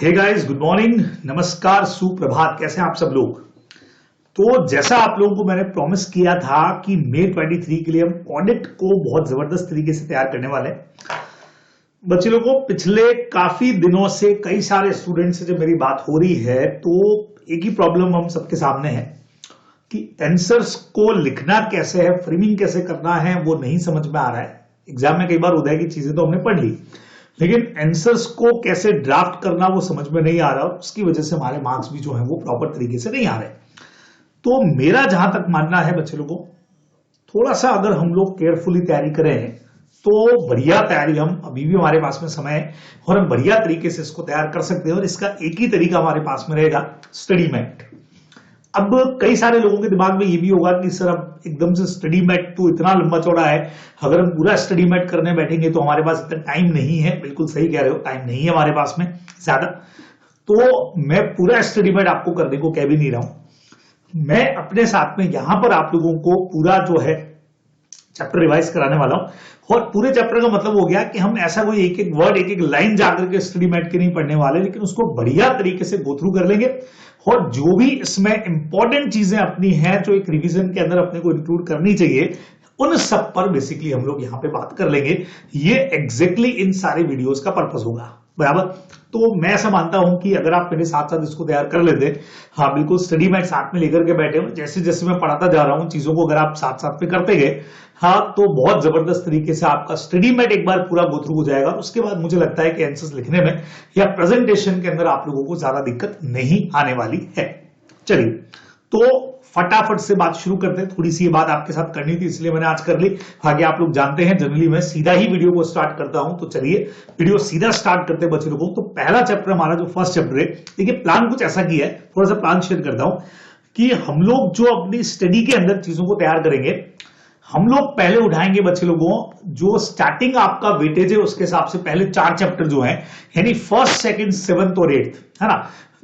Hey guys, good morning, नमस्कार, सुप्रभात। कैसे हैं आप सब लोग। तो जैसा आप लोगों को मैंने प्रॉमिस किया था कि मई 23 के लिए हम ऑडिट को बहुत जबरदस्त तरीके से तैयार करने वाले हैं। बच्चे लोगों को पिछले काफी दिनों से कई सारे स्टूडेंट से जब मेरी बात हो रही है तो एक ही प्रॉब्लम हम सबके सामने है कि आंसर्स को लिखना कैसे है, फ्रेमिंग कैसे करना है, वो नहीं समझ में आ रहा है। एग्जाम में कई बार होता है कि चीजें तो हमने पढ़ ली, लेकिन आंसर्स को कैसे ड्राफ्ट करना वो समझ में नहीं आ रहा, और उसकी वजह से हमारे मार्क्स भी जो है वो प्रॉपर तरीके से नहीं आ रहे। तो मेरा जहां तक मानना है बच्चे लोगों, थोड़ा सा अगर हम लोग केयरफुली तैयारी करें तो बढ़िया तैयारी, हम अभी भी हमारे पास में समय है और हम बढ़िया तरीके से इसको तैयार कर सकते हैं। और इसका एक ही तरीका हमारे पास में रहेगा, स्टडी मैट। अब कई सारे लोगों के दिमाग में ये भी होगा कि सर अब एकदम से स्टडी मैट तो इतना लंबा चौड़ा है, अगर हम पूरा स्टडी मैट करने बैठेंगे तो हमारे पास इतना टाइम नहीं है। बिल्कुल सही कह रहे हो, टाइम नहीं है हमारे पास में ज्यादा। तो मैं पूरा स्टडी मैट आपको करने को कह भी नहीं रहा हूं। मैं अपने साथ में यहां पर आप लोगों को पूरा जो है चैप्टर रिवाइज कराने वाला हूं। और पूरे चैप्टर का मतलब हो गया कि हम ऐसा कोई एक एक वर्ड, एक एक लाइन जाकर के स्टडी मैट के नहीं पढ़ने वाले, लेकिन उसको बढ़िया तरीके से गो थ्रू कर लेंगे। और जो भी इसमें इंपॉर्टेंट चीजें अपनी हैं जो एक रिवीजन के अंदर अपने को इंक्लूड करनी चाहिए, उन सब पर बेसिकली हम लोग यहां पे बात कर लेंगे। ये एग्जैक्टली इन सारे वीडियोस का पर्पस होगा, बराबर। तो मैं ऐसा मानता हूं कि अगर आप मेरे साथ साथ इसको तैयार कर लेते, हाँ बिल्कुल स्टडी मैट साथ में लेकर के बैठे हो, जैसे जैसे मैं पढ़ाता जा रहा हूं चीजों को अगर आप साथ साथ में करते गए, हाँ तो बहुत जबरदस्त तरीके से आपका स्टडी मैट एक बार पूरा गो थ्रू हो जाएगा। उसके बाद मुझे लगता है कि आंसर्स लिखने में या प्रेजेंटेशन के अंदर आप लोगों को ज्यादा दिक्कत नहीं आने वाली है। चलिए तो फटाफट से बात शुरू करते हैं। थोड़ी सी ये बात आपके साथ करनी थी इसलिए मैंने आज कर ली। आगे आप लोग जानते हैं जनरली मैं सीधा ही वीडियो को स्टार्ट करता हूं, तो चलिए वीडियो सीधा स्टार्ट करते हैं बच्चे लोगों को। तो पहला चैप्टर हमारा जो फर्स्ट चैप्टर है, देखिए प्लान कुछ ऐसा किया है, थोड़ा सा प्लान शेयर करता हूं कि हम लोग जो अपनी स्टडी के अंदर चीजों को तैयार करेंगे, हम लोग पहले उठाएंगे बच्चे लोगों जो स्टार्टिंग आपका वेटेज है उसके हिसाब से पहले 4 चैप्टर जो है, यानी फर्स्ट, सेकंड, 7th और 8th, है ना।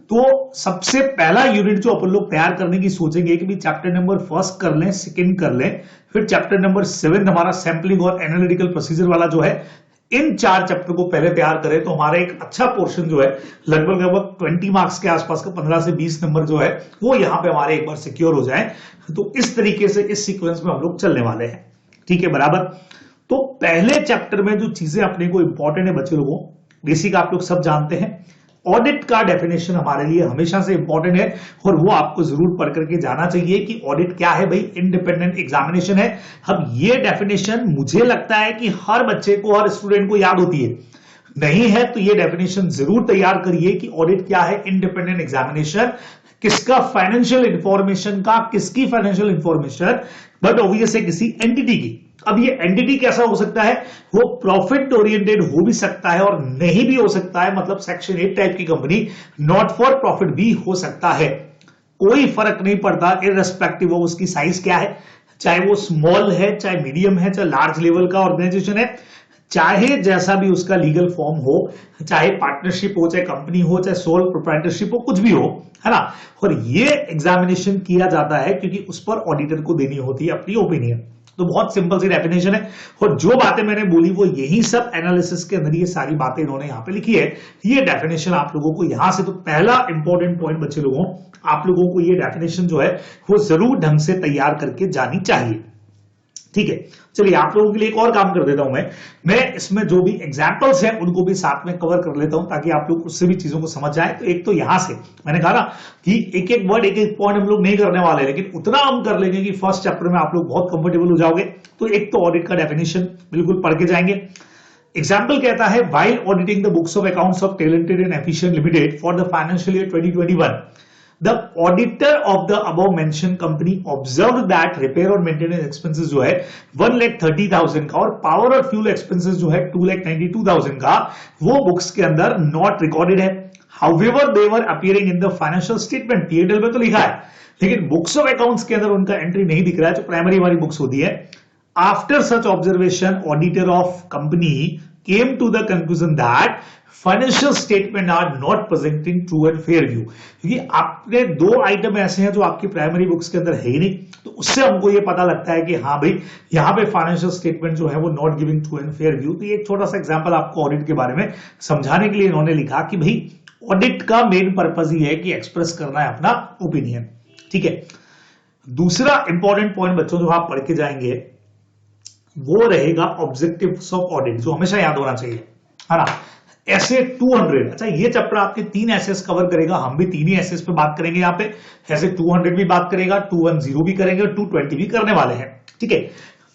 तो सबसे पहला यूनिट जो अपन लोग तैयार करने की सोचेंगे कि भी चैप्टर नंबर फर्स्ट कर लें, सेकंड कर लें, फिर चैप्टर नंबर 7 हमारा सैंपलिंग और एनालिटिकल प्रोसीजर वाला जो है, इन 4 चैप्टर को पहले तैयार करें तो हमारा एक अच्छा पोर्शन जो है लगभग लगभग 20 मार्क्स के आसपास का 15 से 20 नंबर जो है वो यहां पे हमारे एक बार सिक्योर हो जाए। तो इस तरीके से इस सीक्वेंस में हम लोग चलने वाले हैं, ठीक है, बराबर। तो पहले चैप्टर में जो चीजें अपने को इंपॉर्टेंट है बच्चे लोगों, बेसिक आप लोग सब जानते हैं। ऑडिट का डेफिनेशन हमारे लिए हमेशा से इंपॉर्टेंट है और वो आपको जरूर पढ़ करके जाना चाहिए कि ऑडिट क्या है। भाई इंडिपेंडेंट एग्जामिनेशन है। अब ये डेफिनेशन मुझे लगता है कि हर बच्चे को, हर स्टूडेंट को याद होती है, नहीं है तो ये डेफिनेशन जरूर तैयार करिए कि ऑडिट क्या है। इंडिपेंडेंट एग्जामिनेशन, किसका, फाइनेंशियल इंफॉर्मेशन का, किसकी फाइनेंशियल इंफॉर्मेशन, बट ऑब्वियस है किसी एंटिटी की। अब ये एंटिटी कैसा हो सकता है, वो प्रॉफिट ओरिएंटेड हो भी सकता है और नहीं भी हो सकता है, मतलब सेक्शन 8 टाइप की कंपनी, नॉट फॉर प्रॉफिट भी हो सकता है। कोई फर्क नहीं पड़ता इररिस्पेक्टिव ऑफ उसकी साइज क्या है, चाहे वो स्मॉल है, चाहे मीडियम है, चाहे लार्ज लेवल का ऑर्गेनाइजेशन है, चाहे जैसा भी उसका लीगल फॉर्म हो, चाहे पार्टनरशिप हो, चाहे कंपनी हो, चाहे सोल प्रोप्राइटरशिप हो, कुछ भी हो, है ना। और ये एग्जामिनेशन किया जाता है क्योंकि उस पर ऑडिटर को देनी होती है अपनी ओपिनियन। तो बहुत सिंपल सी डेफिनेशन है और जो बातें मैंने बोली वो यही सब एनालिसिस के अंदर ये सारी बातें इन्होंने यहां पे लिखी है। ये डेफिनेशन आप लोगों को यहां से, तो पहला इंपॉर्टेंट पॉइंट बच्चे लोगों, आप लोगों को ये डेफिनेशन जो है वो जरूर ढंग से तैयार करके जानी चाहिए, ठीक है। चलिए आप लोगों के लिए एक और काम कर देता हूं मैं इसमें जो भी एग्जांपल्स हैं उनको भी साथ में कवर कर लेता हूं ताकि आप लोग उससे भी चीजों को समझ जाए। तो एक तो यहां से मैंने कहा ना कि एक एक वर्ड, एक एक पॉइंट हम लोग नहीं करने वाले, लेकिन उतना हम कर लेंगे कि फर्स्ट चैप्टर में आप लोग बहुत कंफर्टेबल हो जाओगे। तो एक तो ऑडिट का डेफिनेशन बिल्कुल पढ़ के जाएंगे। एग्जाम्पल कहता है, while auditing the books of accounts of talented and efficient limited for the financial year 2021, The auditor of the above mentioned company observed that repair और maintenance expenses जो है 1,30,000 का और power और fuel expenses जो है 2,92,000 का, वो बुक्स के अंदर not recorded है। However, they were appearing in the financial statement, P&L में तो लिखा है, लेकिन बुक्स ऑफ अकाउंट्स के अंदर उनका एंट्री नहीं दिख रहा है, जो प्राइमरी हमारी बुक्स होती है। After such observation, auditor of company came to the conclusion that financial statement are not presenting true and fair view. क्योंकि आपने 2 आइटम ऐसे हैं जो आपकी प्राइमरी बुक्स के अंदर है ही नहीं, तो उससे हमको ये पता लगता है कि हाँ भाई यहां पे फाइनेंशियल स्टेटमेंट जो है वो not giving true and fair view. तो ये एक छोटा सा एग्जांपल आपको ऑडिट के बारे में समझाने के लिए इन्होंने लिखा कि भाई ऑडिट का मेन पर्पज ही है कि एक्सप्रेस करना है अपना ओपिनियन, ठीक है। दूसरा इंपॉर्टेंट पॉइंट बच्चों जो आप पढ़ के जाएंगे वो रहेगा ऑब्जेक्टिव्स ऑफ ऑडिट, जो हमेशा याद होना चाहिए, है ना। ऐसे 200, अच्छा ये चैप्टर आपके 3 एसेस कवर करेगा, हम भी 3 ही एसेस पे बात करेंगे यहाँ पे। ऐसे 200 भी बात करेगा, 210 भी करेंगे और 220 भी करने वाले हैं, ठीक है।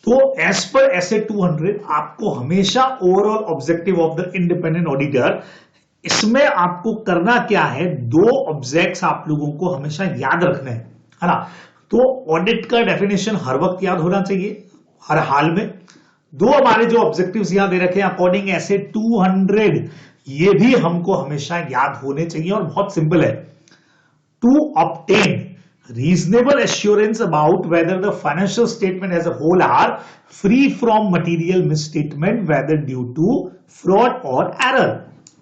तो एज पर ऐसे 200 आपको हमेशा overall objective of the independent auditor, इसमें आपको करना क्या है, 2 ऑब्जेक्ट्स आप लोगों को हमेशा याद रखने हैं, है ना। तो ऑडिट का डेफिनेशन हर वक्त याद होना चाहिए, हर हाल में। 2 हमारे जो ऑब्जेक्टिव्स यहां दे रखे हैं अकॉर्डिंग ऐसे 200, ये भी हमको हमेशा याद होने चाहिए और बहुत सिंपल है। To obtain reasonable assurance about whether the financial statement as a whole are free from material misstatement whether due to fraud और एरर,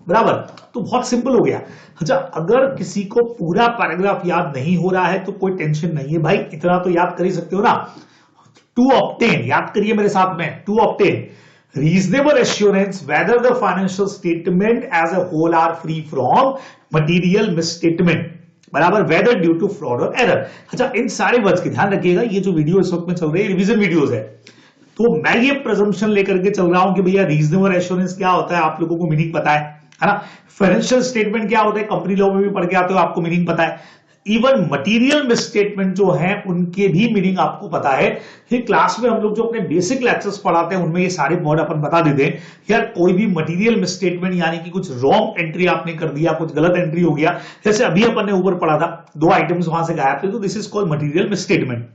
बराबर। तो बहुत सिंपल हो गया। अच्छा, अगर किसी को पूरा पैराग्राफ याद नहीं हो रहा है तो कोई टेंशन नहीं है भाई, इतना तो याद कर ही सकते हो ना। टू ऑब्टेन, याद करिए मेरे साथ में, to obtain reasonable assurance whether the financial statement as a whole are free from material misstatement, बराबर, वेदर ड्यू टू फ्रॉड और एरर। अच्छा, इन सारे वर्ड्स की ध्यान रखिएगा, ये जो वीडियो इस वक्त में चल रही है रिवीजन वीडियोस है, तो मैं ये प्रेजम्पशन लेकर के चल रहा हूं कि भैया रीजनेबल एश्योरेंस क्या होता है, आप लोगों को मीनिंग पता है ना। फाइनेंशियल स्टेटमेंट क्या होता है, कंपनी लॉ में भी पढ़ के आते हो, आपको मीनिंग पता है। इवन मटेरियल मिसस्टेटमेंट जो है उनके भी मीनिंग आपको पता है। फिर क्लास में हम लोग जो अपने बेसिक लेक्चर्स पढ़ाते हैं उनमें ये सारे वर्ड अपन बता देते हैं। यार कोई भी मटेरियल मिसस्टेटमेंट यानी कि कुछ रॉन्ग एंट्री आपने कर दिया, कुछ गलत एंट्री हो गया, जैसे अभी अपन ने ऊपर पढ़ा था 2 आइटम्स वहां से गायब थे, तो this is called material misstatement,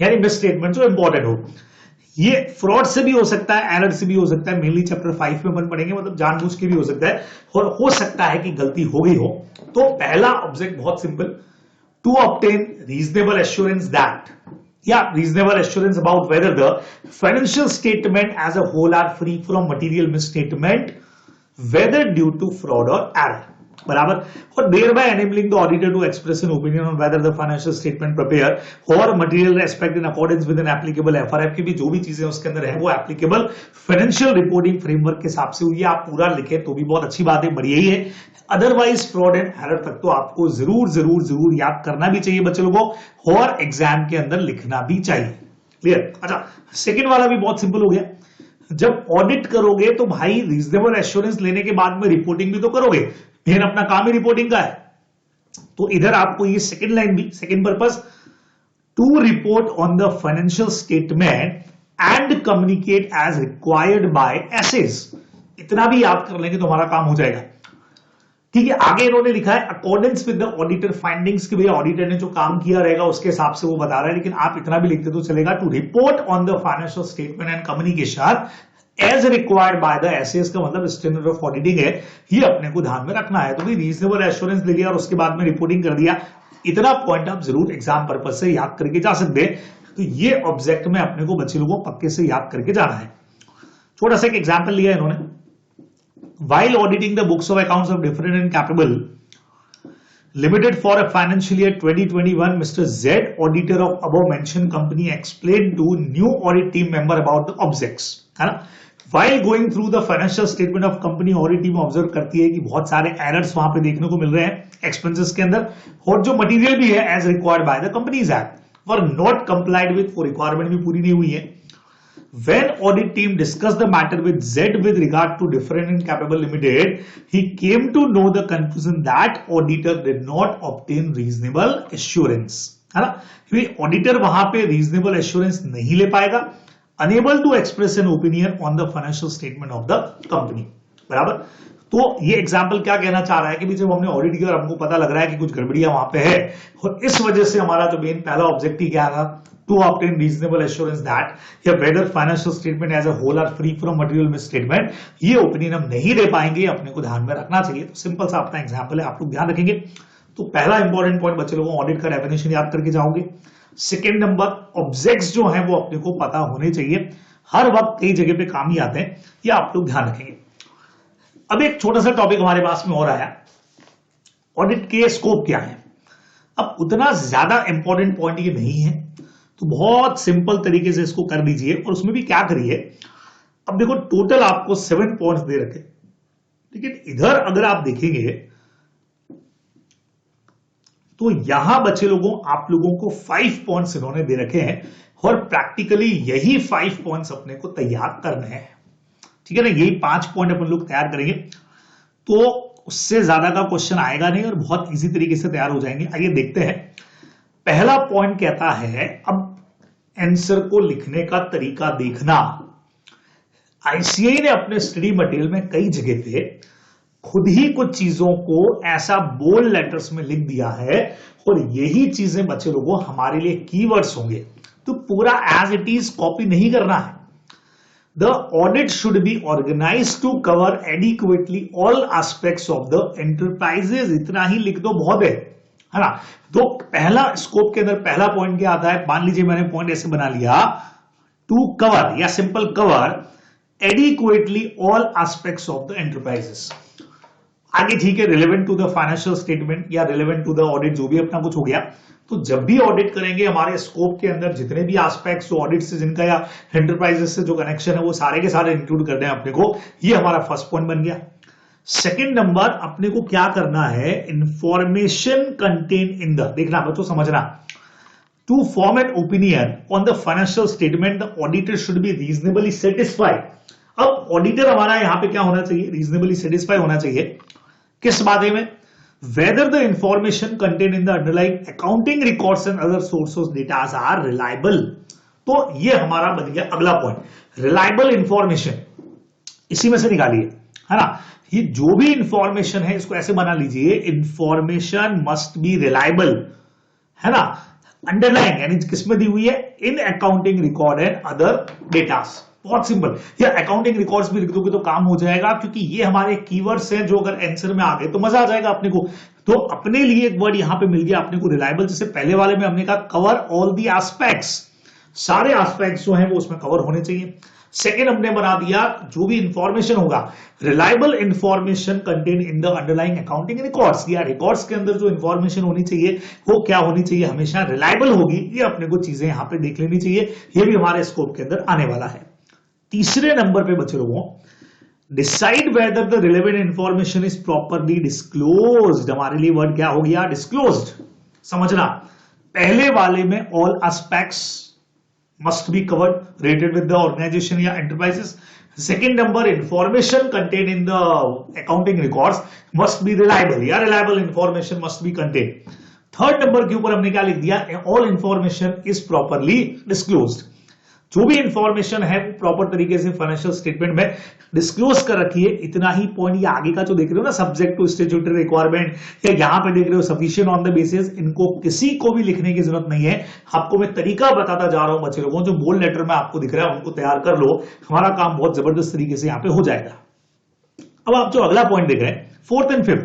यानी मिसस्टेटमेंट जो इंपॉर्टेंट हो। ये फ्रॉड से भी हो सकता है, एरर से भी हो सकता है, मेनली चैप्टर 5 में अपन पढ़ेंगे, मतलब जानबूझ के भी हो सकता है और हो सकता है कि गलती हो गई हो। तो पहला ऑब्जेक्ट बहुत simple, to obtain reasonable assurance that, या reasonable assurance about whether the financial statement as a whole are free from material misstatement whether due to fraud और एरर, बराबर। और thereby enabling the auditor to express an opinion on whether the financial statement prepared or material aspect in accordance with an applicable FRF की भी जो भी चीजें उसके अंदर है वो एप्लीकेबल फाइनेंशियल रिपोर्टिंग फ्रेमवर्क के हिसाब से हुई है। आप पूरा लिखे तो भी बहुत अच्छी बात है, बढ़िया ही है। अदरवाइज फ्रॉड एंड एरर तक तो आपको जरूर जरूर जरूर याद करना भी चाहिए बच्चे लोगों को, और एग्जाम के अंदर लिखना भी चाहिए। क्लियर। अच्छा, सेकेंड वाला भी बहुत सिंपल हो गया। जब ऑडिट करोगे तो भाई रीजनेबल एश्योरेंस लेने के बाद में रिपोर्टिंग भी तो करोगे, मेन अपना काम ही रिपोर्टिंग का है। तो इधर आपको ये सेकंड लाइन भी, second purpose, to report on the financial statement and communicate as required by SAs, इतना भी याद कर लेंगे तो हमारा काम हो जाएगा। ठीक है, आगे इन्होंने लिखा है accordance with the auditor findings, कि भैया ऑडिटर ने जो काम किया रहेगा उसके हिसाब से वो बता रहा है, लेकिन आप इतना भी लिखते तो चलेगा, to report on the financial statement and communication as required by the SAs का मतलब स्टैंडर्ड ऑफ ऑडिटिंग है, ये अपने को ध्यान में रखना है। तो भाई रीजनेबल एश्योरेंस ले लिया और उसके बाद में रिपोर्टिंग कर दिया, इतना पॉइंट आप जरूर एग्जाम पर्पज से याद करके जा सकते हैं। तो ये ऑब्जेक्ट में अपने को बच्चे लोगों पक्के से याद करके जाना है। छोटा सा एक एग्जाम्पल लिया इन्होंने, while auditing the books of accounts of Different and Capable Limited for a financial year 2021, Mr. Z, auditor of above mentioned company, explained to new audit team member about the objects, है ना। While going through the financial statement of company, audit team observe करती है कि बहुत सारे errors वहां पे देखने को मिल रहे हैं एक्सपेंसेस के अंदर, और जो मटेरियल भी है as required by the companies act were not complied with, वो रिक्वायरमेंट भी पूरी नहीं हुई है। When audit team discussed the matter with Z with regard to Different and Capable Limited, he came to know the conclusion that auditor did not obtain reasonable assurance, है ना। क्योंकि auditor वहां पे reasonable assurance नहीं ले पाएगा, unable to express an opinion on the financial statement of the company, बराबर। तो ये एग्जाम्पल क्या कहना चाह रहा है कि जब हमने ऑडिट किया और हमको पता लग रहा है कि कुछ गड़बड़ियां वहां पे है, और इस वजह से हमारा जो मेन पहला ऑब्जेक्टिव क्या था, to obtain reasonable assurance that या whether financial statement as a whole are free from material misstatement, ये ओपिनियन हम नहीं दे पाएंगे, अपने को ध्यान में रखना चाहिए। तो सिंपल सा अपना एग्जाम्पल है, आप लोग ध्यान रखेंगे। तो पहला इंपॉर्टेंट पॉइंट बच्चे लोगों ऑडिट का डेफिनेशन याद करके जाओगे। सेकेंड नंबर, ऑब्जेक्ट्स जो है वो अपने को पता होने चाहिए, हर वक्त कई जगह पे काम ही आते हैं, ये आप लोग ध्यान रखेंगे। अब एक छोटा सा टॉपिक हमारे पास में और आया, ऑडिट के स्कोप क्या है। अब उतना ज्यादा इंपॉर्टेंट पॉइंट ये नहीं है, तो बहुत सिंपल तरीके से इसको कर दीजिए, और उसमें भी क्या करिए, अब देखो टोटल आपको 7 पॉइंट्स दे रखे, लेकिन इधर अगर आप देखेंगे तो यहां बच्चे लोगों आप लोगों को 5 पॉइंट्स इन्होंने दे रखे हैं और प्रैक्टिकली यही 5 पॉइंट्स अपने को तैयार करने हैं, ठीक है ना। यही 5 पॉइंट अपन लोग तैयार करेंगे तो उससे ज्यादा का क्वेश्चन आएगा नहीं और बहुत इजी तरीके से तैयार हो जाएंगे। आइए देखते हैं। पहला पॉइंट कहता है, अब आंसर को लिखने का तरीका देखना। आईसीएआई ने अपने स्टडी मटेरियल में कई जगह पे खुद ही कुछ चीजों को ऐसा बोल्ड लेटर्स में लिख दिया है और यही चीजें बच्चे लोगों हमारे लिए कीवर्ड्स होंगे, तो पूरा एज इट इज कॉपी नहीं करना है। The audit should be organized to cover adequately all aspects of the enterprises। इतना ही लिख दो, बहुत है ना। तो पहला स्कोप के अंदर पहला पॉइंट क्या आता है, मान लीजिए मैंने पॉइंट ऐसे बना लिया, टू कवर या simple cover adequately all aspects of the enterprises. आगे ठीक है, relevant to the financial statement या रिलेवेंट टू द ऑडिट, जो भी अपना कुछ हो गया। तो जब भी ऑडिट करेंगे हमारे स्कोप के अंदर जितने भी एस्पेक्ट्स ऑडिट से जिनका या एंटरप्राइजेस से जो कनेक्शन है वो सारे के सारे इंक्लूड करने हैं अपने को। ये हमारा फर्स्ट पॉइंट बन गया। सेकंड नंबर अपने को क्या करना है, इंफॉर्मेशन कंटेन इन द, देखना बच्चों समझना, to form an opinion on the financial statement the auditor should be reasonably satisfied. अब ऑडिटर हमारा यहां पे क्या होना चाहिए, रीजनेबली सेटिस्फाई होना चाहिए। किस बारे में, whether the information contained in the underlying accounting records and other sources data are reliable। तो ये हमारा बन गया अगला पॉइंट, रिलायबल इंफॉर्मेशन, इसी में से निकालिए, है ना। ये जो भी इंफॉर्मेशन है इसको ऐसे बना लीजिए, इंफॉर्मेशन मस्ट बी रिलायबल, है ना। अंडरलाइन यानी किसमें दी हुई है, in accounting record and other datas. बहुत सिंपल, या अकाउंटिंग रिकॉर्ड्स भी लिख दोगे तो काम हो जाएगा, क्योंकि ये हमारे कीवर्ड्स हैं जो अगर आंसर में आ गए तो मजा आ जाएगा अपने को। तो अपने लिए एक वर्ड यहां पे मिल गया अपने को, रिलायबल। जैसे पहले वाले में हमने कहा कवर ऑल द एस्पेक्ट्स, सारे एस्पेक्ट्स जो हैं वो उसमें कवर होने चाहिए। सेकेंड हमने बना दिया, जो भी इंफॉर्मेशन होगा, reliable information contain in the underlying accounting records, या रिकॉर्ड्स के अंदर जो इंफॉर्मेशन होनी चाहिए वो क्या होनी चाहिए, हमेशा रिलायबल होगी। ये अपने को चीजें यहां पे देख लेनी चाहिए, ये भी हमारे स्कोप के अंदर आने वाला है। तीसरे नंबर पे बच्चे लोगों, decide whether the relevant information is properly disclosed. हमारे लिए वर्ड क्या हो गया, डिस्क्लोज्ड। समझना, पहले वाले में all aspects must be covered related with the organisation या enterprises. Second number, information contain in the accounting records must be reliable, या reliable information must be contain. Third number के ऊपर हमने क्या लिख दिया, all information is properly disclosed. जो भी इंफॉर्मेशन है वो प्रॉपर तरीके से फाइनेंशियल स्टेटमेंट में डिस्क्लोज कर रखिए। इतना ही पॉइंट, ये आगे का जो देख रहे हो ना, सब्जेक्ट टू स्टैट्यूटरी रिक्वायरमेंट, या यहां पे देख रहे हो सफिशिएंट ऑन द बेसिस, इनको किसी को भी लिखने की जरूरत नहीं है। आपको मैं तरीका बताता जा रहा हूं बच्चे लोगों, जो बोल्ड लेटर में आपको दिख रहा है उनको तैयार कर लो, हमारा काम बहुत जबरदस्त तरीके से यहां पे हो जाएगा। अब आप जो अगला पॉइंट देख रहे हैं, फोर्थ एंड फिफ्थ,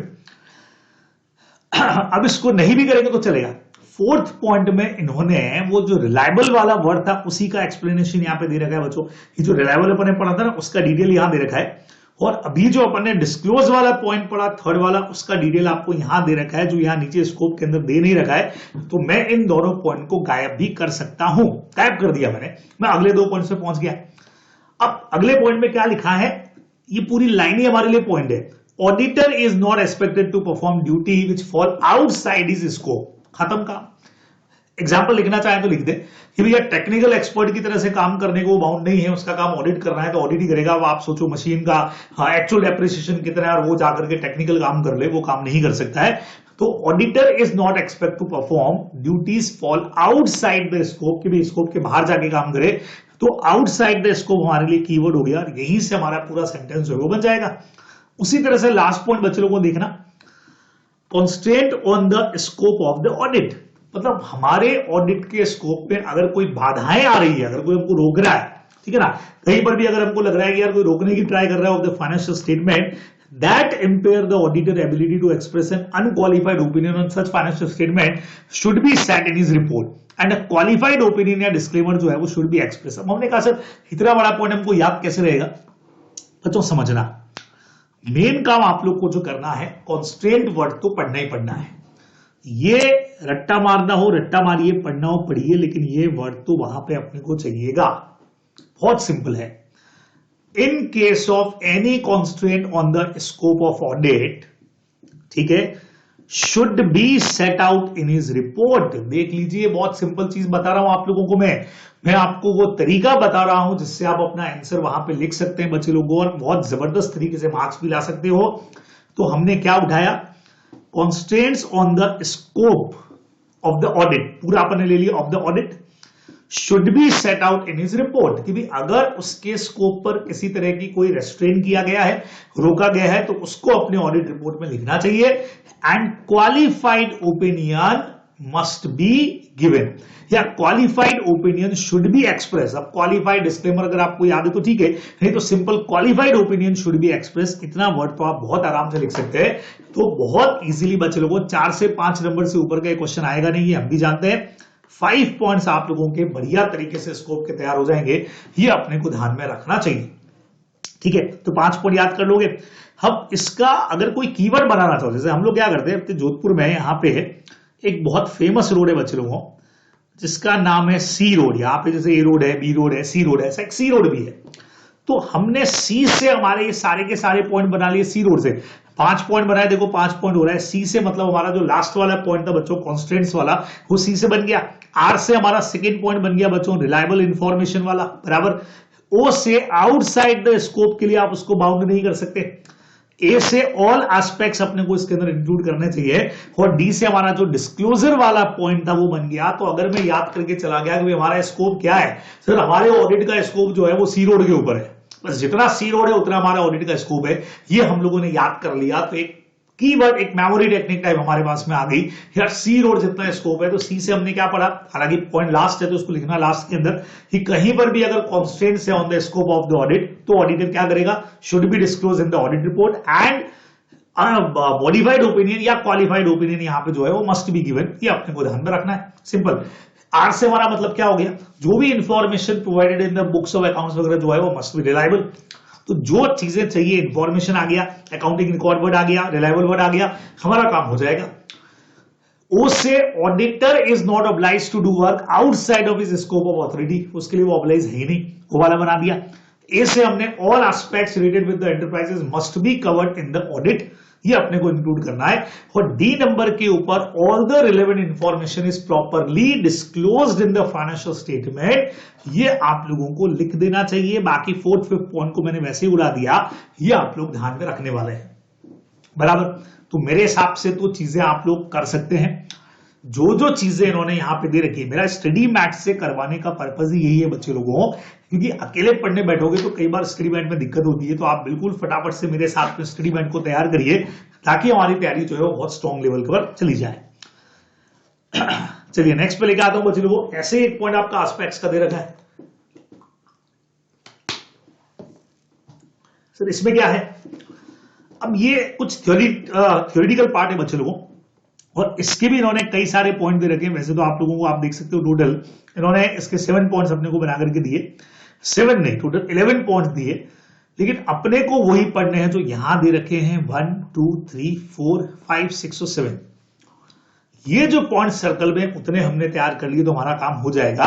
अब इसको नहीं भी करेंगे तो चलेगा। फोर्थ पॉइंट में इन्होंने वो जो रिलायबल वाला वर्ड था उसी का एक्सप्लेनेशन यहां पे दे रखा है बच्चों। ये जो रिलायबल अपन ने पढ़ा था ना उसका डिटेल यहां दे रखा है, और अभी जो अपन ने डिस्क्लोज वाला पॉइंट पढ़ा थर्ड वाला, उसका डिटेल आपको यहां दे रखा है, जो यहां नीचे स्कोप के अंदर दे नहीं रखा है। तो मैं इन दोनों पॉइंट को गायब भी कर सकता हूं, गायब कर दिया मैंने, मैं अगले दो पॉइंट पे पहुंच गया। अब अगले पॉइंट में क्या लिखा है, ये पूरी लाइन ही हमारे लिए पॉइंट है, auditor is not expected to perform duty which fall outside his scope. खत्म काम। एग्जाम्पल लिखना चाहे तो लिख दे कि भैया टेक्निकल एक्सपर्ट की तरह से काम करने को बाउंड नहीं है, उसका काम ऑडिट करना है तो ऑडिट ही करेगा। अब आप सोचो मशीन का एक्चुअल डेप्रिसिएशन कितना है और वो जाकर के टेक्निकल काम कर ले, वो काम नहीं कर सकता है। तो auditor is not expect to perform duties fall outside the scope, कि भाई स्कोप के बाहर जाके काम करे। तो आउटसाइड द स्कोप हमारे लिए कीवर्ड हो गया, और यहीं से हमारा पूरा सेंटेंस जो है वो बन जाएगा। उसी तरह से लास्ट पॉइंट बच्चे लोगों को देखना, constraint on the scope of the audit, मतलब हमारे ऑडिट के स्कोप में अगर कोई बाधाएं आ रही है, अगर कोई हमको रोक रहा है, ठीक है ना, कहीं पर भी अगर हमको लग रहा है कि यार कोई रोकने की ट्राई कर रहा है of the financial statement, that impair the auditor ability to express an unqualified opinion on such financial statement should be set in his report and a qualified opinion या डिस्क्लेमर जो है वो शुड बी एक्सप्रेस। अब हमने कहा sir इतना बड़ा point हमको याद कैसे रहेगा, बच्चों समझना, मेन काम आप लोग को जो करना है, कॉन्स्ट्रेंट वर्ड तो पढ़ना ही पढ़ना है। ये रट्टा मारना हो रट्टा मारिए, पढ़ना हो पढ़िए, लेकिन ये वर्ड तो वहां पे अपने को चाहिएगा। बहुत सिंपल है, in case of any constraint on the scope of audit, ठीक है, should be set out in his report. देख लीजिए, बहुत सिंपल चीज बता रहा हूं आप लोगों को मैं आपको वो तरीका बता रहा हूं जिससे आप अपना आंसर वहां पे लिख सकते हैं बच्चे लोगों, और बहुत जबरदस्त तरीके से मार्क्स भी ला सकते हो। तो हमने क्या उठाया, constants on the scope of the audit, पूरा आपने ले लिया of the audit, should be set out in his report, कि भी अगर उसके स्कोप पर किसी तरह की कोई रेस्ट्रेन किया गया है, रोका गया है, तो उसको अपने ऑडिट रिपोर्ट में लिखना चाहिए। And qualified opinion must be given, या qualified opinion should be express. अब क्वालिफाइड डिस्क्लेमर अगर आपको याद है तो ठीक है, नहीं तो simple qualified opinion should be express, इतना वर्ड तो आप बहुत आराम से लिख सकते हैं। तो बहुत इजीली बच्चे लोगों, 4 से 5 नंबर से ऊपर का क्वेश्चन आएगा नहीं, ये हम भी जानते हैं। 5 पॉइंट्स आप लोगों के बढ़िया तरीके से स्कोप के तैयार हो जाएंगे, ये अपने को ध्यान में रखना चाहिए। ठीक है, तो 5 पॉइंट याद कर लोगे। अब इसका अगर कोई कीवर्ड बनाना चाहो, जैसे हम लोग क्या करते हैं, जोधपुर में यहाँ पे है एक बहुत फेमस रोड है बच्चे लोगों, जिसका नाम है सी रोड। यहाँ पे जैसे ए रोड है, बी रोड है, सी रोड है, ऐसा एक सी रोड भी है। तो हमने सी से हमारे ये सारे के सारे पॉइंट बना लिए, सी रोड से 5 पॉइंट बनाए। देखो 5 पॉइंट हो रहा है। सी से मतलब हमारा जो लास्ट वाला पॉइंट था बच्चों, कॉन्स्टेंट्स वाला, वो सी से बन गया। आर से हमारा सेकेंड पॉइंट बन गया बच्चों, रिलायबल इंफॉर्मेशन वाला, बराबर। ओ से आउटसाइड द स्कोप के लिए आप उसको बाउंड नहीं कर सकते। ए से ऑल एस्पेक्ट्स अपने को इसके अंदर इंक्लूड करने चाहिए। और डी से हमारा जो डिस्क्लोजर वाला पॉइंट था वो बन गया। तो अगर मैं याद करके चला गया कि हमारा स्कोप क्या है, सर हमारे ऑडिट का स्कोप जो है वो सी रोड के ऊपर है, बस जितना सी रोड है उतना हमारा ऑडिट का स्कोप है, ये हम लोगों ने याद कर लिया। तो एक कीवर्ड, एक मेमोरी टेक्निक टाइप हमारे पास में आ गई यार, सी रोड जितना स्कोप है। तो सी से हमने क्या पढ़ा, हालांकि पॉइंट लास्ट है तो उसको लिखना लास्ट के अंदर, कि कहीं पर भी अगर कॉन्स्टेंट्स है on the scope of the audit, तो ऑडिटर क्या करेगा, should be disclose in the audit report. And modified opinion या क्वालिफाइड ओपिनियन यहाँ पे जो है वो मस्ट बी गिवन, ये अपने को ध्यान में रखना है। सिंपल। आर से हमारा मतलब क्या हो गया, जो भी information provided in the books of accounts वगैरह जो है वो मस्ट बी रिलायबल। तो जो चीजें चाहिए, इंफॉर्मेशन आ गया, अकाउंटिंग रिकॉर्ड वर्ड आ गया, रिलायबल वर्ड आ गया, हमारा काम हो जाएगा। ओ से auditor is not oblige to do work outside of his scope of authority, उसके लिए वो ऑब्लाइज है ही नहीं, वो वाला बना दिया। ए से हमने all aspects related with the enterprises must be covered in the audit, ये अपने को इंक्लूड करना है। और डी नंबर के ऊपर all the relevant information is properly disclosed in the financial statement, ये आप लोगों को लिख देना चाहिए। बाकी 4th 5th पॉइंट को मैंने वैसे ही उड़ा दिया, ये आप लोग ध्यान में रखने वाले हैं, बराबर। तो मेरे हिसाब से तो चीजें आप लोग कर सकते हैं। जो जो चीजें इन्होंने यहां पे दे रखी है, मेरा स्टडी मैट से करवाने का पर्पज ही यही है बच्चे लोगों, क्योंकि अकेले पढ़ने बैठोगे तो कई बार स्टडी मैट में दिक्कत होती है। तो आप बिल्कुल फटाफट से मेरे साथ में स्टडी मैट को तैयार करिए, ताकि हमारी तैयारी जो है वो बहुत स्ट्रॉन्ग लेवल पर चली जाए। चलिए नेक्स्ट पे लेके आता हूं बच्चे लोगों। ऐसे एक पॉइंट आपका एस्पेक्ट्स का दे रखा है सर, इसमें क्या है, अब ये कुछ थ्योरेटिकल पार्ट है बच्चे लोगों, और इसके भी इन्होंने कई सारे पॉइंट दे रखे हैं। वैसे तो आप लोगों को आप देख सकते हो टोटल इन्होंने इसके 7 पॉइंट्स अपने को बना करके दिए, 7 नहीं टोटल 11 पॉइंट्स दिए, लेकिन अपने को वही पढ़ने हैं जो यहां दे रखे हैं 1 2 3 4 5 6 और 7। ये जो पॉइंट सर्कल में उतने हमने तैयार कर लिए तो हमारा काम हो जाएगा।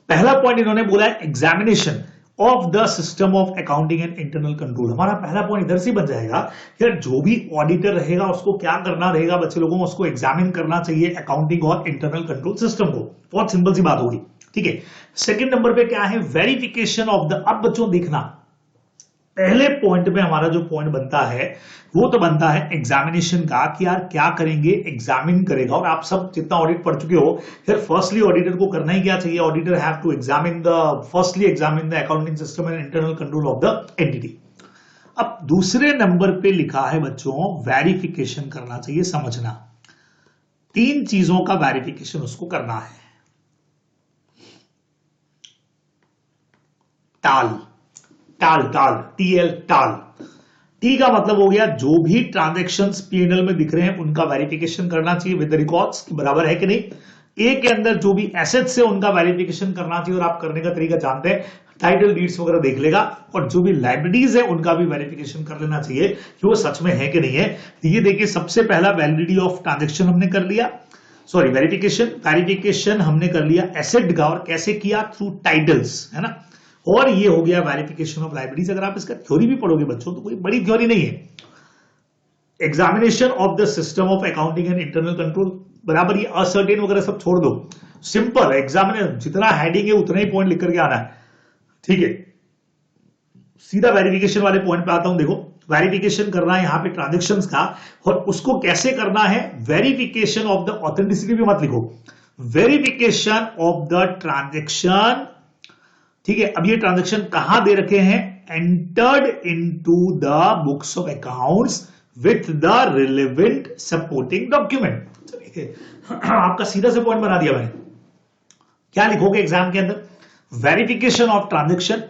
पहला पॉइंट इन्होंने बोला है examination of the system of accounting and internal control. हमारा पहला पॉइंट इधर से बन जाएगा यार, जो भी ऑडिटर रहेगा उसको क्या करना रहेगा बच्चे लोगों, उसको एग्जामिन करना चाहिए अकाउंटिंग और इंटरनल कंट्रोल सिस्टम को। बहुत सिंपल सी बात होगी, ठीक है। सेकंड नंबर पे क्या है, वेरिफिकेशन ऑफ द, अब बच्चों देखना पहले पॉइंट में हमारा जो पॉइंट बनता है वो तो बनता है एग्जामिनेशन का, कि यार क्या करेंगे, एग्जामिन करेगा। और आप सब जितना ऑडिट पढ़ चुके हो, फिर फर्स्टली ऑडिटर को करना ही क्या चाहिए, auditor have to examine the, firstly examine the accounting system and internal control of the entity. अब दूसरे नंबर पे लिखा है बच्चों वेरिफिकेशन करना चाहिए, समझना 3 चीजों का वेरिफिकेशन उसको करना है। टाल, टाल टाल टीएल टाल, टी का मतलब हो गया जो भी ट्रांजैक्शंस पीएनएल में दिख रहे हैं उनका वेरिफिकेशन करना चाहिए विद द रिकॉर्ड्स, बराबर है कि नहीं। ए के अंदर जो भी एसेट्स है उनका वेरिफिकेशन करना चाहिए, और आप करने का तरीका जानते हैं, टाइटल डीड्स वगैरह देख लेगा। और जो भी लाइबिलिटीज है उनका भी वेरिफिकेशन कर लेना चाहिए कि वो सच में है कि नहीं है। तो ये देखिए, सबसे पहला वैलिडिटी ऑफ ट्रांजैक्शन हमने कर लिया, सॉरी वेरिफिकेशन हमने कर लिया एसेट का, और कैसे किया, थ्रू टाइटल्स, है ना। और ये हो गया वेरिफिकेशन ऑफ लाइबिलिटीज। अगर आप इसका थ्योरी भी पढ़ोगे बच्चों तो कोई बड़ी थ्योरी नहीं है, examination of the system of accounting and internal control, बराबर ये असर्टेन वगैरह सब छोड़ दो, सिंपल एग्जामिनेशन, जितना हेडिंग है उतना ही पॉइंट लिख करके आना है, ठीक है। सीधा वेरिफिकेशन वाले पॉइंट पे आता हूं। देखो वेरिफिकेशन करना है यहां पे ट्रांजेक्शंस का, और उसको कैसे करना है, वेरिफिकेशन ऑफ द ऑथेंटिसिटी भी मत लिखो, वेरिफिकेशन ऑफ द ट्रांजेक्शन, ठीक है। अब ये ट्रांजेक्शन कहां दे रखे हैं, entered into the books of accounts with the relevant supporting document. ठीक है, आपका सीधा से पॉइंट बना दिया मैंने। क्या लिखोगे एग्जाम के अंदर, verification of transaction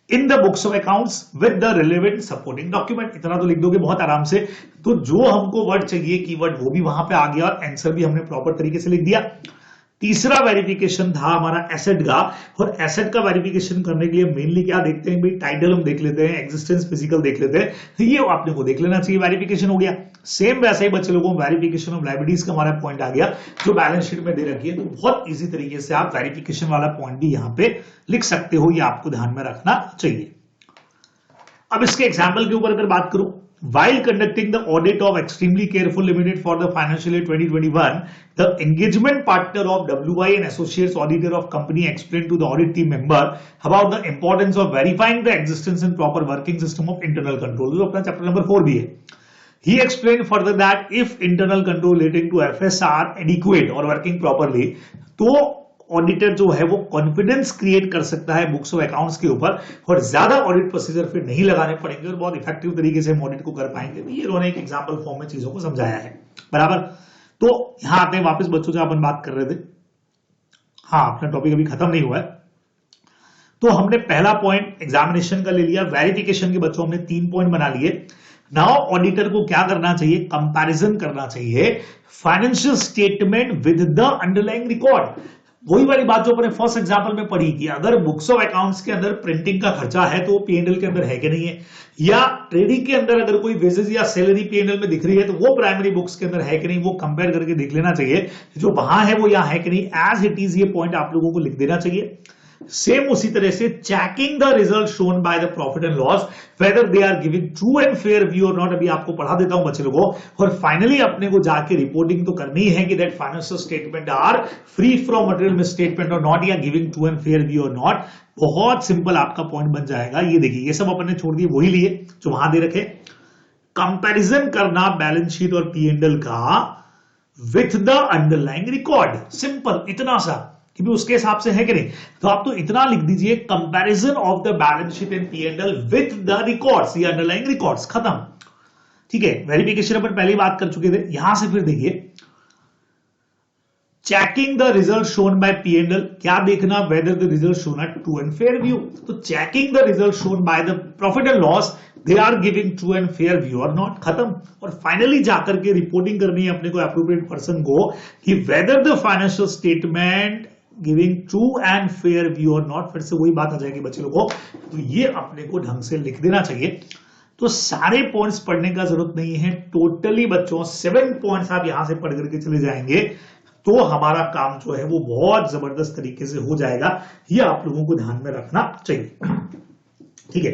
in the books of accounts with the relevant supporting document, इतना तो लिख दोगे बहुत आराम से। तो जो हमको वर्ड चाहिए कीवर्ड वो भी वहां पे आ गया और आंसर भी हमने प्रॉपर तरीके से लिख दिया। तीसरा वेरिफिकेशन था हमारा एसेट का, और एसेट का वेरिफिकेशन करने के लिए मेनली क्या देखते हैं भाई, टाइटल हम देख लेते हैं, एग्जिस्टेंस फिजिकल देख लेते हैं, तो ये आपने को देख लेना चाहिए, वेरिफिकेशन हो गया। सेम वैसे ही बच्चे लोगों वेरिफिकेशन ऑफ लायबिलिटीज का हमारा पॉइंट आ गया जो बैलेंस शीट में दे रखी है, तो बहुत इजी तरीके से आप वेरिफिकेशन वाला पॉइंट भी यहां पे लिख सकते हो, ये आपको ध्यान में रखना चाहिए। अब इसके एग्जाम्पल के ऊपर अगर बात करूं, while conducting the audit of Extremely Careful Limited for the financial year 2021, the engagement partner of WI and Associates auditor of company explained to the audit team member about the importance of verifying the existence and proper working system of internal control, जो अपना chapter number 4 भी है। He explained further that if internal control relating to FS are adequate or working properly, तो auditor जो है वो confidence create कर सकता है बुक्स ऑफ अकाउंट्स के ऊपर, और ज्यादा ऑडिट प्रोसीजर फिर नहीं लगाने पड़ेंगे और बहुत इफेक्टिव तरीके से हम ऑडिट को कर पाएंगे। तो ये उन्होंने एक एग्जांपल फॉर्म में चीजों को समझाया है, बराबर। तो यहां आते हैं वापस बच्चों से अपन बात कर रहे थे, हाँ अपना टॉपिक अभी खत्म नहीं हुआ है। तो हमने पहला पॉइंट एग्जामिनेशन का ले लिया, वेरिफिकेशन के बच्चों हमने 3 पॉइंट बना लिए। नाउ ऑडिटर को क्या करना चाहिए, कंपैरिजन करना चाहिए financial statement with the underlying record. वही वाली बात जो अपने फर्स्ट एग्जांपल में पढ़ी कि अगर बुक्स ऑफ अकाउंट्स के अंदर प्रिंटिंग का खर्चा है तो वो पीएनएल के अंदर है कि नहीं है, या ट्रेडिंग के अंदर अगर कोई वेजेस या सैलरी पीएनएल में दिख रही है तो वो प्राइमरी बुक्स के अंदर है कि नहीं, वो कंपेयर करके देख लेना चाहिए, जो वहां है वो यहां है कि नहीं। एज इट इज ये पॉइंट आप लोगों को लिख देना चाहिए। सेम उसी तरह से checking the result shown by the profit and loss whether they are giving true and fair view और नॉट, अभी आपको पढ़ा देता हूं बच्चे लोगों। और फाइनली अपने को जाके रिपोर्टिंग तो करनी है कि that financial statement are free from material misstatement और नॉट, या giving true and fair view और नॉट। बहुत सिंपल आपका पॉइंट बन जाएगा। ये देखिए ये सब अपने छोड़ दिए, वही लिए जो वहां दे रखे, कंपैरिजन करना बैलेंस शीट और पी&एल का with the underlying record, simple इतना सा कि भी उसके हिसाब से है कि नहीं। तो आप तो इतना लिख दीजिए, comparison of the balance sheet and P and L with the records, ये अंडरलाइंग रिकॉर्ड्स, खत्म। ठीक है, वेरिफिकेशन अपन पहले ही बात कर चुके थे। यहां से फिर देखिए checking the result shown by P and L, क्या देखना, whether the result shown are true and fair view. तो checking the result shown by the profit and loss they are giving true and fair view और not, खत्म। और finally जाकर के reporting करनी है अपने को अप्रोप्रिएट पर्सन को कि weather the financial statement giving true and fair view और नॉट, फिर से वही बात आ जाएगी बच्चे लोगों को। तो ये अपने को ढंग से लिख देना चाहिए। तो सारे पॉइंट्स पढ़ने का जरूरत नहीं है, टोटली बच्चों 7 पॉइंट्स आप यहां से पढ़ करके चले जाएंगे तो हमारा काम जो है वो बहुत जबरदस्त तरीके से हो जाएगा। ये आप लोगों को ध्यान में रखना चाहिए। ठीक है,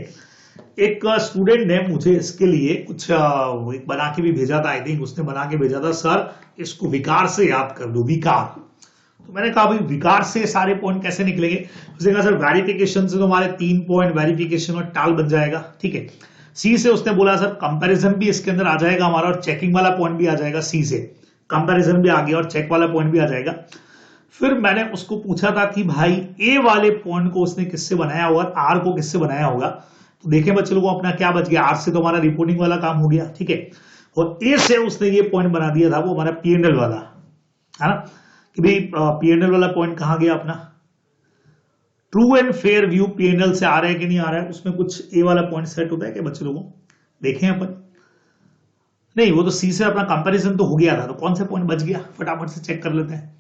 एक स्टूडेंट ने मुझे इसके लिए कुछ एक बना के भी भेजा था, आई थिंक उसने बना के भेजा था, सर इसको विकार से याद कर दो, विकार। तो मैंने कहा भाई विकार से सारे पॉइंट कैसे निकलेंगे, उसने कहा सर वेरिफिकेशन से तो हमारे 3 पॉइंट वेरिफिकेशन और टाल बन जाएगा। ठीक है, सी से उसने बोला सर कंपैरिजन भी इसके अंदर आ जाएगा हमारा और चेकिंग वाला पॉइंट भी आ जाएगा, सी से कंपैरिजन भी आ गया और चेक वाला पॉइंट भी आ जाएगा। फिर मैंने उसको पूछा था कि भाई ए वाले पॉइंट को उसने किससे बनाया होगा, आर को किससे बनाया होगा। तो देखें बच्चे लोगों अपना क्या बच गया, आर से तो हमारा रिपोर्टिंग वाला काम हो गया। ठीक है, और ए से उसने ये पॉइंट बना दिया था वो हमारा पी&एल वाला है ना, कि भाई पी&एल वाला पॉइंट कहां गया अपना, true and fair view P&L से आ रहा है कि नहीं आ रहा है, उसमें कुछ ए वाला पॉइंट सेट होता है क्या बच्चे लोगों, देखें अपन। नहीं, वो तो सी से अपना कंपैरिजन तो हो गया था, तो कौन सा पॉइंट बच गया फटाफट से चेक कर लेते हैं।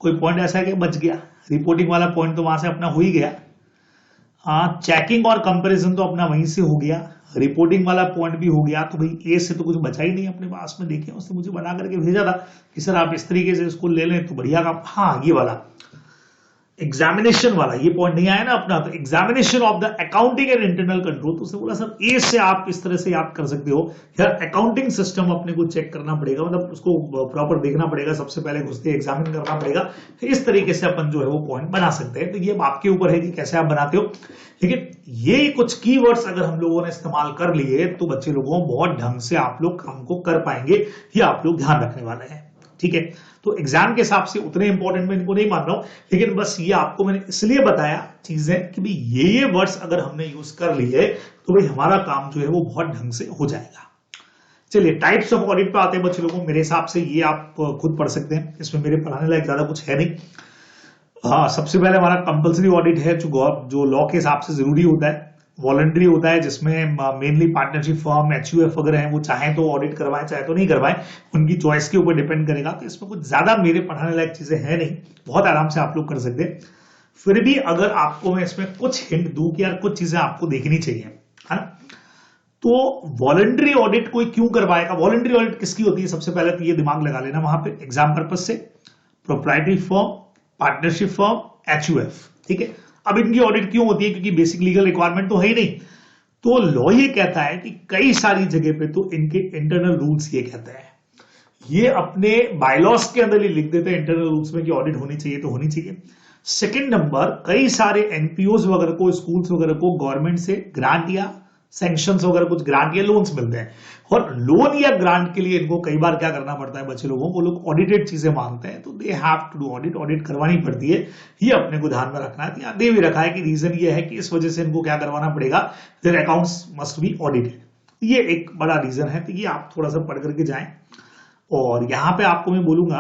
कोई पॉइंट ऐसा है कि बच गया, रिपोर्टिंग वाला पॉइंट तो वहां से अपना हो ही गया। हाँ, चेकिंग और कंपैरिजन तो अपना वहीं से हो गया, रिपोर्टिंग वाला पॉइंट भी हो गया। तो भाई ए से तो कुछ बचा ही नहीं अपने पास में। देखें उसने मुझे बना करके भेजा था कि सर आप इस तरीके से इसको ले लें तो बढ़िया काम। हाँ, ये वाला एग्जामिनेशन वाला ये पॉइंट नहीं आया ना अपना, तो examination of the accounting and internal control, तो उसने बोला सर ए से आप इस तरह से याद कर सकते हो, यार अकाउंटिंग सिस्टम अपने को चेक करना पड़ेगा, मतलब उसको प्रॉपर देखना पड़ेगा, सबसे पहले घुसते एग्जामिन करना पड़ेगा, तो इस तरीके से अपन जो है वो पॉइंट बना सकते हैं। तो ये आपके ऊपर है कि कैसे आप बनाते हो, लेकिन ये कुछ कीवर्ड्स अगर हम लोगों ने इस्तेमाल कर लिए तो बच्चे लोगों बहुत ढंग से आप लोग काम को कर पाएंगे, ये आप लोग ध्यान रखने वाले हैं। ठीक है, तो एग्जाम के हिसाब से उतने इंपॉर्टेंट मैं इनको नहीं मान रहा हूं, लेकिन बस ये आपको मैंने इसलिए बताया चीजें कि भाई ये वर्ड्स अगर हमने यूज कर लिए तो भाई हमारा काम जो है वो बहुत ढंग से हो जाएगा। चलिए टाइप्स ऑफ ऑडिट पे आते हैं बच्चे लोगों, मेरे हिसाब से ये आप खुद पढ़ सकते हैं, इसमें मेरे पढ़ाने लायक ज्यादा कुछ है नहीं। हाँ, सबसे पहले हमारा कंपलसरी ऑडिट है जो लॉ के हिसाब से जरूरी होता है, वॉलंटरी होता है जिसमें मेनली पार्टनरशिप फर्म एचयूएफ वगैरह हैं, वो चाहे तो ऑडिट करवाएं चाहे तो नहीं करवाएं, उनकी चॉइस के ऊपर डिपेंड करेगा। तो इसमें कुछ ज्यादा मेरे पढ़ाने लायक चीजें हैं नहीं, बहुत आराम से आप लोग कर सकते हैं। फिर भी अगर आपको मैं इसमें कुछ हिंट दूं कि यार कुछ चीजें आपको देखनी चाहिए, है ना, तो वॉलंटरी ऑडिट कोई क्यों करवाएगा, वॉलंटरी ऑडिट किसकी होती है, सबसे पहले तो ये दिमाग लगा लेना वहां पे एग्जाम पर्पज से, proprietary firm, partnership firm, HUF. ठीक है, अब इनकी ऑडिट क्यों होती है, क्योंकि बेसिक लीगल रिक्वायरमेंट तो है ही नहीं, तो लॉ ये कहता है कि कई सारी जगह पे तो इनके इंटरनल रूल्स ये कहते हैं, ये अपने बायलॉस के अंदर ही लिख देते हैं इंटरनल रूल्स में कि ऑडिट होनी चाहिए तो होनी चाहिए। सेकंड नंबर, कई सारे एनपीओज वगैरह को, स्कूल्स वगैरह को गवर्नमेंट से ग्रांट या सैंक्शंस वगैरह कुछ ग्रांट या लोन्स मिलते हैं, और लोन या ग्रांट के लिए इनको कई बार क्या करना पड़ता है बच्चे लोगों को, लोग ऑडिटेड चीजें मांगते हैं, तो they have to do audit करवानी पड़ती है, ये अपने को ध्यान में रखना है। यहाँ दे भी रखा है कि रीजन ये है कि इस वजह से इनको क्या करवाना पड़ेगा, their accounts must B audited, ये एक बड़ा रीजन है, तो ये आप थोड़ा सा पढ़ करके जाएं। और यहां पे आपको मैं बोलूंगा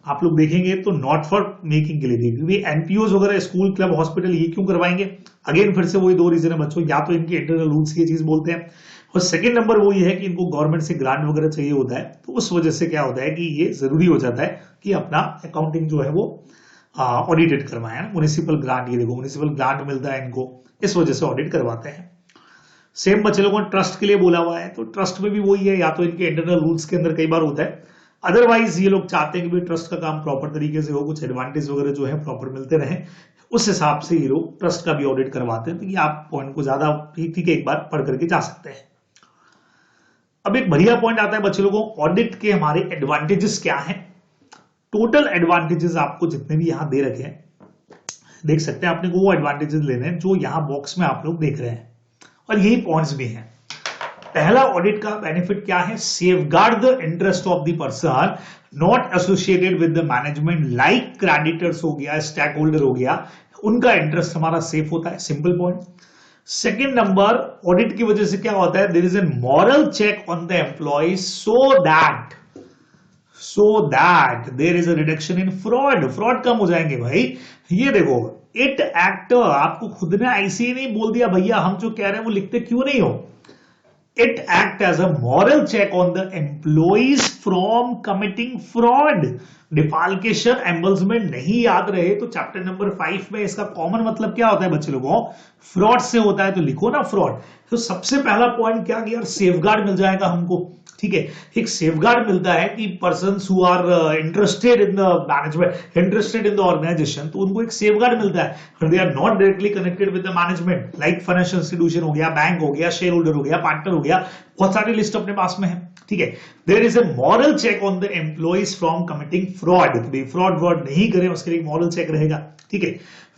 आप लोग देखेंगे तो नॉट फॉर मेकिंग के लिए देखिए, क्योंकि एनपीओज वगैरह स्कूल क्लब हॉस्पिटल ये क्यों करवाएंगे, अगेन फिर से वही दो रीजन है बच्चों, या तो इनके इंटरनल रूल्स ये चीज बोलते हैं, और सेकंड नंबर वो ये है कि इनको गवर्नमेंट से ग्रांट वगैरह चाहिए होता है, तो उस वजह से क्या होता है कि ये जरूरी हो जाता है कि अपना अकाउंटिंग जो है वो ऑडिटेड करवाए। म्युनिसिपल ग्रांट, ये देखो म्युनिसिपल ग्रांट मिलता है इनको, इस वजह से ऑडिट करवाते हैं। सेम बच्चे लोगों ने ट्रस्ट के लिए बोला हुआ है, तो ट्रस्ट में भी वही है, या तो इनके इंटरनल रूल्स के अंदर कई बार होता है, अदरवाइज ये लोग चाहते हैं कि भाई ट्रस्ट का काम प्रॉपर तरीके से हो, कुछ एडवांटेज वगैरह जो है प्रॉपर मिलते रहे, उस हिसाब से ये लोग ट्रस्ट का भी ऑडिट करवाते हैं। तो ये आप पॉइंट को ज्यादा ठीक है एक बार पढ़ करके जा सकते हैं। अब एक बढ़िया पॉइंट आता है बच्चे लोगों, ऑडिट के हमारे एडवांटेजेस क्या हैं। टोटल एडवांटेजेस आपको जितने भी यहां दे रखे हैं देख सकते हैं, आपने को वो एडवांटेजेस लेने हैं जो यहां बॉक्स में आप लोग देख रहे हैं, और यही पॉइंट्स भी हैं। पहला ऑडिट का बेनिफिट क्या है, safeguard the interest of the person not associated with the management, like creditors हो गया, स्टेक होल्डर हो गया, उनका इंटरेस्ट हमारा सेफ होता है, simple point. Second number, audit की वजह से क्या होता है, there is a moral check on the employ so that there is a reduction in fraud कम हो जाएंगे भाई। ये देखो, इट एक्ट, आपको खुद ने ऐसे ही नहीं बोल दिया भैया, हम जो कह रहे हैं वो लिखते क्यों नहीं हो, it act as a moral check on the employees from committing fraud। डिफाल्केशन एम्बल्समेंट नहीं याद रहे तो चैप्टर नंबर 5 में इसका कॉमन मतलब क्या होता है बच्चे लोगों, फ्रॉड से होता है, तो लिखो ना फ्रॉड। तो सबसे पहला पॉइंट क्या कि यार सेफगार्ड मिल जाएगा हमको, ठीक है, एक सेफगार्ड मिलता है कि persons who are interested in the management, interested in the organization, तो उनको एक सेफगार्ड मिलता है, they are not directly connected with the management, like financial institution हो गया, बैंक हो गया, शेयर होल्डर हो गया, पार्टनर हो गया, बहुत सारी लिस्ट अपने पास में है, ठीक है। There is a moral check on the employees from committing fraud, fraud word नहीं करें उसके लिए मॉरल चेक रहेगा, ठीक है।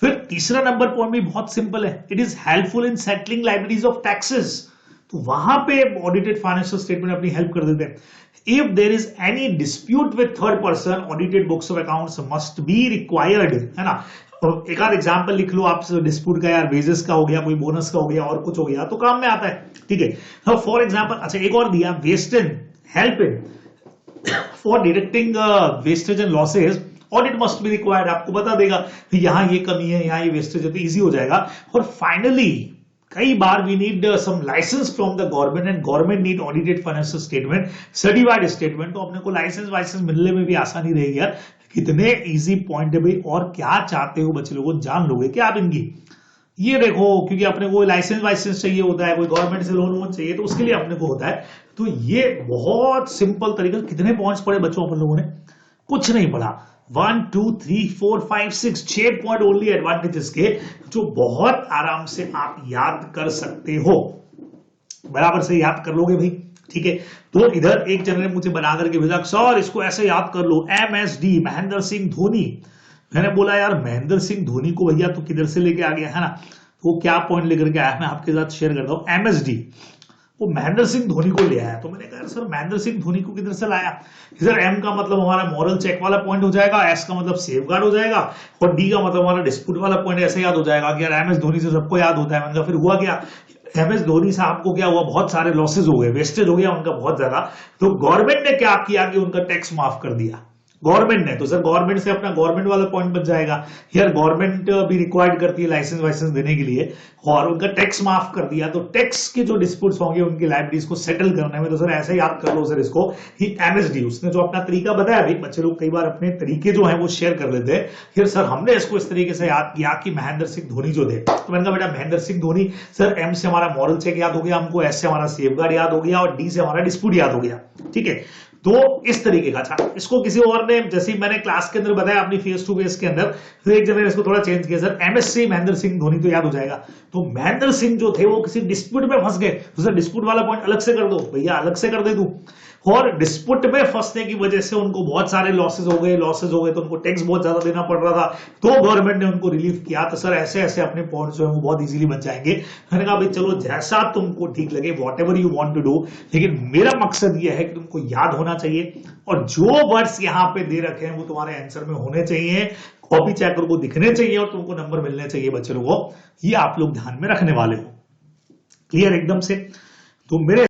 फिर तीसरा नंबर पॉइंट भी बहुत सिंपल है, it is helpful in settling liabilities of taxes, तो वहां पे ऑडिटेड फाइनेंशियल स्टेटमेंट अपनी हेल्प कर देते हैं। If there is any dispute with third person, audited books of accounts must be required, है ना। एक आध एग्जांपल लिख लो आप डिस्प्यूट का, यार वेजेस का हो गया, कोई बोनस का हो गया, और कुछ हो गया तो काम में आता है, ठीक है। फॉर एग्जांपल, अच्छा एक और दिया, waste in help in for detecting wastage and losses, audit must be required, आपको बता देगा यहां ये कमी है, यहां ये वेस्टेज है, तो इजी हो जाएगा। और फाइनली कई बार we need some licence from the government and government need audited financial statement, certified statement, तो अपने को लाइसेंस वाइसेंस मिलने में भी आसानी रहेगी। यार कितने इजी पॉइंट है भाई, और क्या चाहते हो बच्चे लोगों, जान लोगे क्या आप इनकी, ये देखो, क्योंकि अपने को लाइसेंस वाइसेंस चाहिए होता है, कोई गवर्नमेंट से लोन वोन चाहिए तो उसके लिए अपने को होता है। तो ये बहुत सिंपल तरीका, कितने पॉइंट्स पढ़े बच्चों अपन लोगों ने, कुछ नहीं पढ़ा, 1 2 3 4 5 6 6 पॉइंट ओनली एडवांटेजेस के, जो बहुत आराम से आप याद कर सकते हो, बराबर से याद कर लोगे भाई। ठीक है, तो इधर एक जन ने मुझे बना करके भेजा, सर इसको ऐसे याद कर लो, MSD महेंद्र सिंह धोनी। मैंने बोला यार महेंद्र सिंह धोनी को भैया तो किधर से लेके आ गया है ना, तो क्या पॉइंट लेकर के आया मैं आपके साथ शेयर करता हूं। MSD वो महेंद्र सिंह धोनी को ले आया, तो मैंने कहा सर महेंद्र सिंह धोनी को किधर से लाया। इधर M का मतलब हमारा मॉरल चेक वाला पॉइंट हो जाएगा, S का मतलब सेफ गार्ड हो जाएगा, और D का मतलब हमारा डिस्प्यूट वाला पॉइंट ऐसे याद हो जाएगा कि यार MS धोनी से सबको याद होता है। मैंने कहा फिर हुआ क्या, MS धोनी साहब को क्या हुआ, बहुत सारे लॉसेज हो गए, वेस्टेज हो गया उनका बहुत ज्यादा। तो गवर्नमेंट ने क्या किया कि उनका टैक्स माफ कर दिया गवर्नमेंट ने, तो सर गवर्नमेंट से अपना गवर्नमेंट वाला पॉइंट बच जाएगा। यार गवर्नमेंट भी रिक्वायर्ड करती है लाइसेंस वाइसेंस देने के लिए, और उनका टैक्स माफ कर दिया, तो टैक्स के जो डिस्प्यूट्स होंगे उनकी लाइबिलिटीज को सेटल करने में, तो सर ऐसे याद कर लो सर इसको ही MSD। उसने जो अपना तरीका बताया, भाई बच्चे लोग कई बार अपने तरीके जो है वो शेयर कर लेते हैं। फिर सर हमने इसको इस तरीके से याद किया कि महेंद्र सिंह धोनी जो थे, तो मैंने कहा बेटा महेंद्र सिंह धोनी, सर M से हमारा मॉरल चेक याद हो गया हमको, S से हमारा सेफ गार्ड याद हो गया, और D से हमारा डिस्प्यूट याद हो गया। ठीक है, तो इस तरीके का था। इसको किसी और ने, जैसे मैंने क्लास के अंदर बताया अपनी फेस टू फेस के अंदर, तो एक जगह इसको थोड़ा चेंज किया, सर MSC महेंद्र सिंह धोनी तो याद हो जाएगा। तो महेंद्र सिंह जो थे वो किसी डिस्प्यूट में फंस गए, तो सर डिस्प्यूट वाला पॉइंट अलग से कर दो भैया, अलग से कर दे तू। और डिस्प्यूट में फंसने की वजह से उनको बहुत सारे लॉसेज हो गए तो उनको टैक्स बहुत ज्यादा देना पड़ रहा था, तो गवर्नमेंट ने उनको रिलीफ किया। तो सर ऐसे ऐसे अपने पॉइंट्स जो है वो बहुत इजीली बच जाएंगे। मैंने कहा भाई चलो जैसा तुमको ठीक लगे, whatever you want to do, लेकिन मेरा मकसद यह है कि तुमको याद होना चाहिए, और जो वर्ड्स यहाँ पे दे रखे हैं वो तुम्हारे आंसर में होने चाहिए, कॉपी चेकर को दिखने चाहिए, और तुमको नंबर मिलने चाहिए बच्चे लोगों को। ये आप लोग ध्यान में रखने वाले हो। क्लियर एकदम से। तो मेरे